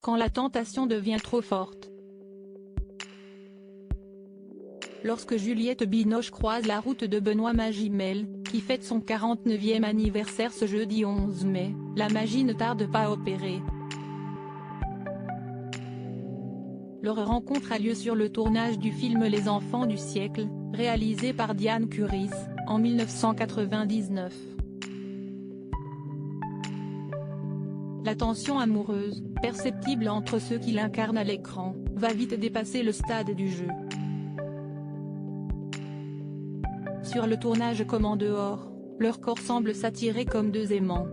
Quand la tentation devient trop forte. Lorsque Juliette Binoche croise la route de Benoît Magimel, qui fête son 49e anniversaire ce jeudi 11 mai, la magie ne tarde pas à opérer. Leur rencontre a lieu sur le tournage du film Les Enfants du siècle, réalisé par Diane Curis, en 1999. La tension amoureuse, perceptible entre ceux qui l'incarnent à l'écran, va vite dépasser le stade du jeu. Sur le tournage comme en dehors, leur corps semble s'attirer comme deux aimants.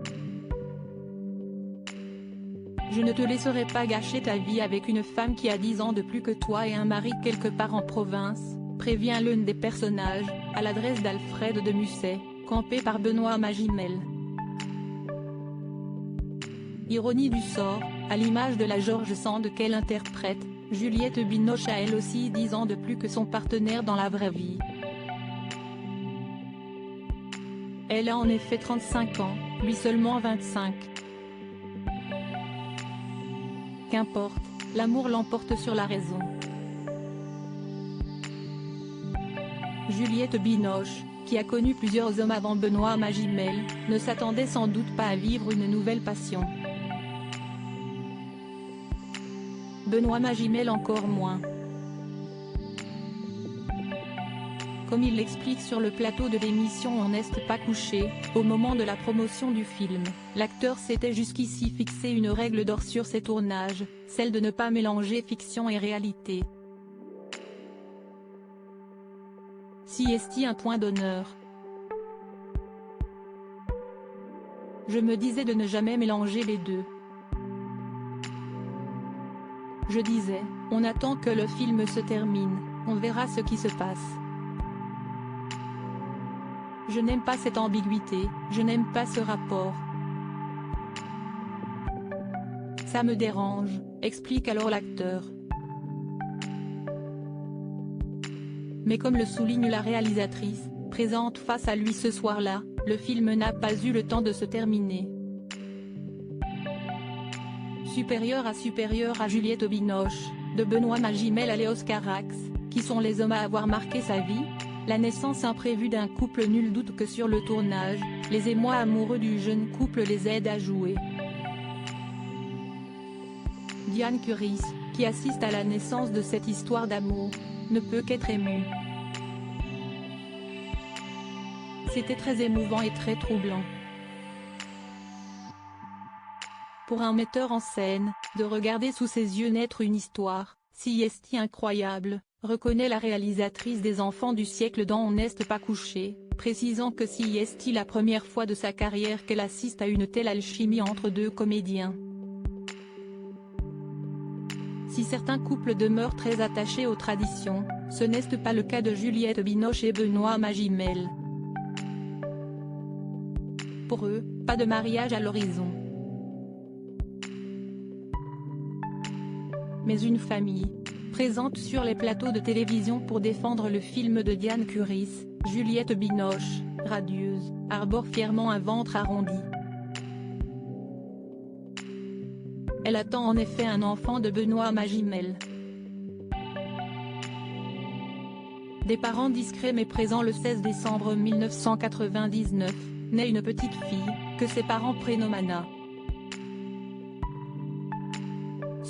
Je ne te laisserai pas gâcher ta vie avec une femme qui a 10 ans de plus que toi et un mari quelque part en province, prévient l'un des personnages, à l'adresse d'Alfred de Musset, campé par Benoît Magimel. Ironie du sort, à l'image de la George Sand qu'elle interprète, Juliette Binoche a elle aussi 10 ans de plus que son partenaire dans la vraie vie. Elle a en effet 35 ans, lui seulement 25. Qu'importe, l'amour l'emporte sur la raison. Juliette Binoche, qui a connu plusieurs hommes avant Benoît Magimel, ne s'attendait sans doute pas à vivre une nouvelle passion. Benoît Magimel encore moins. Comme il l'explique sur le plateau de l'émission On n'est pas couché, au moment de la promotion du film, l'acteur s'était jusqu'ici fixé une règle d'or sur ses tournages, celle de ne pas mélanger fiction et réalité. Si est-il un point d'honneur. Je me disais de ne jamais mélanger les deux. Je disais, on attend que le film se termine, on verra ce qui se passe. Je n'aime pas cette ambiguïté, je n'aime pas ce rapport. Ça me dérange, explique alors l'acteur. Mais comme le souligne la réalisatrice, présente face à lui ce soir-là, le film n'a pas eu le temps de se terminer. Supérieur à Juliette Binoche, de Benoît Magimel à Léos Carax, qui sont les hommes à avoir marqué sa vie? La naissance imprévue d'un couple, nul doute que sur le tournage, les émois amoureux du jeune couple les aident à jouer. Diane Curis, qui assiste à la naissance de cette histoire d'amour, ne peut qu'être émue. C'était très émouvant et très troublant. Pour un metteur en scène, de regarder sous ses yeux naître une histoire, si est incroyable, reconnaît la réalisatrice des Enfants du siècle dans On n'est pas couché, précisant que si est la première fois de sa carrière qu'elle assiste à une telle alchimie entre deux comédiens. Si certains couples demeurent très attachés aux traditions, ce n'est pas le cas de Juliette Binoche et Benoît Magimel. Pour eux, pas de mariage à l'horizon. Mais une famille, présente sur les plateaux de télévision pour défendre le film de Diane Curis, Juliette Binoche, radieuse, arbore fièrement un ventre arrondi. Elle attend en effet un enfant de Benoît Magimel. Des parents discrets mais présents le 16 décembre 1999, naît une petite fille, que ses parents prénomment Anna.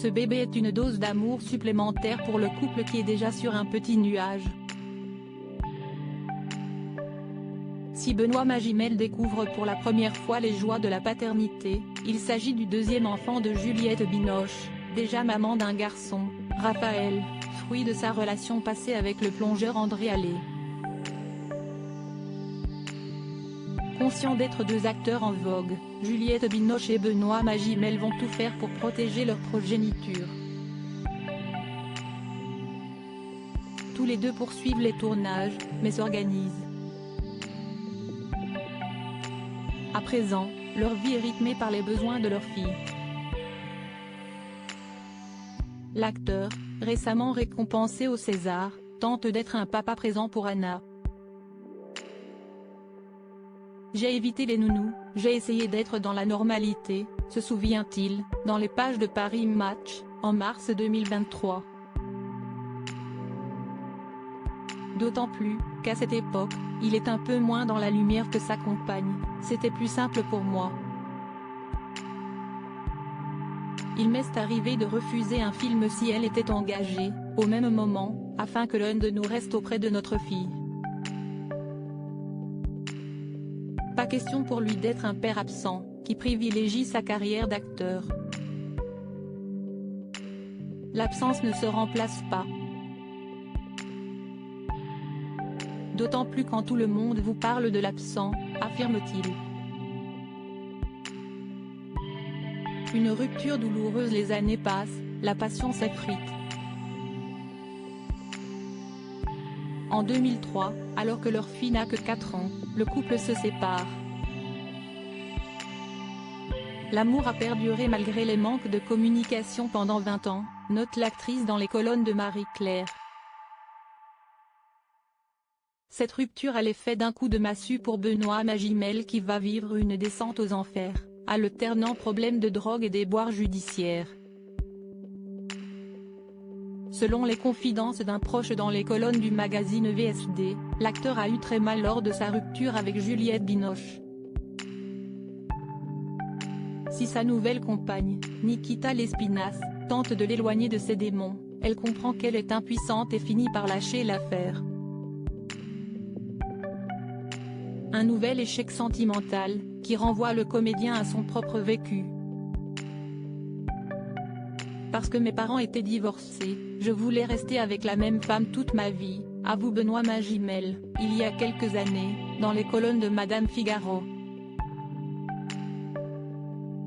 Ce bébé est une dose d'amour supplémentaire pour le couple qui est déjà sur un petit nuage. Si Benoît Magimel découvre pour la première fois les joies de la paternité, il s'agit du deuxième enfant de Juliette Binoche, déjà maman d'un garçon, Raphaël, fruit de sa relation passée avec le plongeur André Allais. Conscients d'être deux acteurs en vogue, Juliette Binoche et Benoît Magimel vont tout faire pour protéger leur progéniture. Tous les deux poursuivent les tournages, mais s'organisent. À présent, leur vie est rythmée par les besoins de leur fille. L'acteur, récemment récompensé au César, tente d'être un papa présent pour Anna. j'ai évité les nounous, j'ai essayé d'être dans la normalité, se souvient-il, dans les pages de Paris Match, en mars 2023. D'autant plus, qu'à cette époque, il est un peu moins dans la lumière que sa compagne, c'était plus simple pour moi. Il m'est arrivé de refuser un film si elle était engagée, au même moment, afin que l'un de nous reste auprès de notre fille. Pas question pour lui d'être un père absent, qui privilégie sa carrière d'acteur. L'absence ne se remplace pas. D'autant plus quand tout le monde vous parle de l'absent, affirme-t-il. Une rupture douloureuse, les années passent, la passion s'effrite. En 2003, alors que leur fille n'a que 4 ans, le couple se sépare. L'amour a perduré malgré les manques de communication pendant 20 ans, note l'actrice dans les colonnes de Marie-Claire. Cette rupture a l'effet d'un coup de massue pour Benoît Magimel qui va vivre une descente aux enfers, alternant problèmes de drogue et déboires judiciaires. Selon les confidences d'un proche dans les colonnes du magazine VSD, l'acteur a eu très mal lors de sa rupture avec Juliette Binoche. Si sa nouvelle compagne, Nikita Lespinasse, tente de l'éloigner de ses démons, elle comprend qu'elle est impuissante et finit par lâcher l'affaire. Un nouvel échec sentimental, qui renvoie le comédien à son propre vécu. Parce que mes parents étaient divorcés, je voulais rester avec la même femme toute ma vie, avoue Benoît Magimel, il y a quelques années, dans les colonnes de Madame Figaro.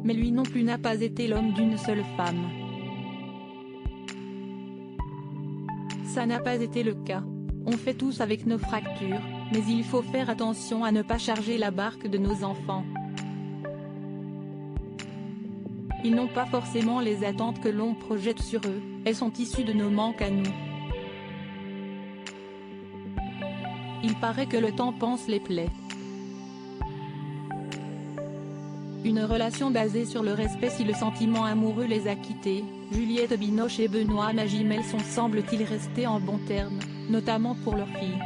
Mais lui non plus n'a pas été l'homme d'une seule femme. Ça n'a pas été le cas. On fait tous avec nos fractures, mais il faut faire attention à ne pas charger la barque de nos enfants. Ils n'ont pas forcément les attentes que l'on projette sur eux, elles sont issues de nos manques à nous. Il paraît que le temps panse les plaies. Une relation basée sur le respect si le sentiment amoureux les a quittés, Juliette Binoche et Benoît Magimel sont semble-t-il restés en bons termes, notamment pour leur fille.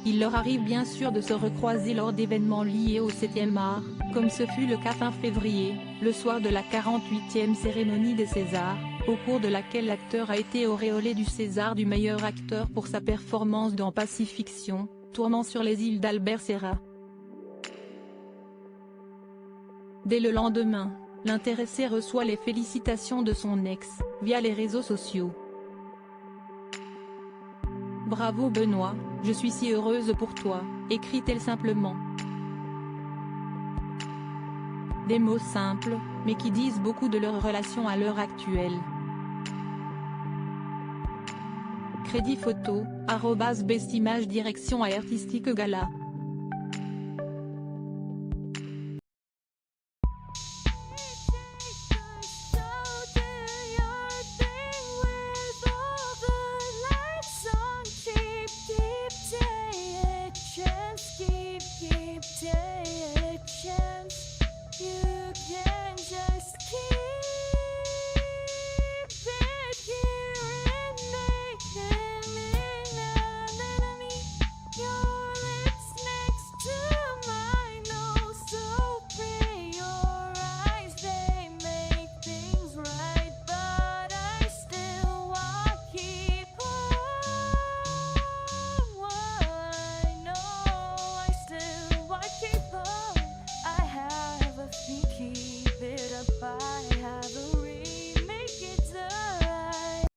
Il leur arrive bien sûr de se recroiser lors d'événements liés au 7e art, comme ce fut le cas fin février, le soir de la 48e cérémonie des Césars, au cours de laquelle l'acteur a été auréolé du César du meilleur acteur pour sa performance dans Pacifiction, tournant sur les îles d'Albert Serra. Dès le lendemain, l'intéressé reçoit les félicitations de son ex, via les réseaux sociaux. Bravo Benoît, je suis si heureuse pour toi, écrit-elle simplement. Des mots simples, mais qui disent beaucoup de leur relation à l'heure actuelle. Crédit photo, @bestimage direction artistique gala.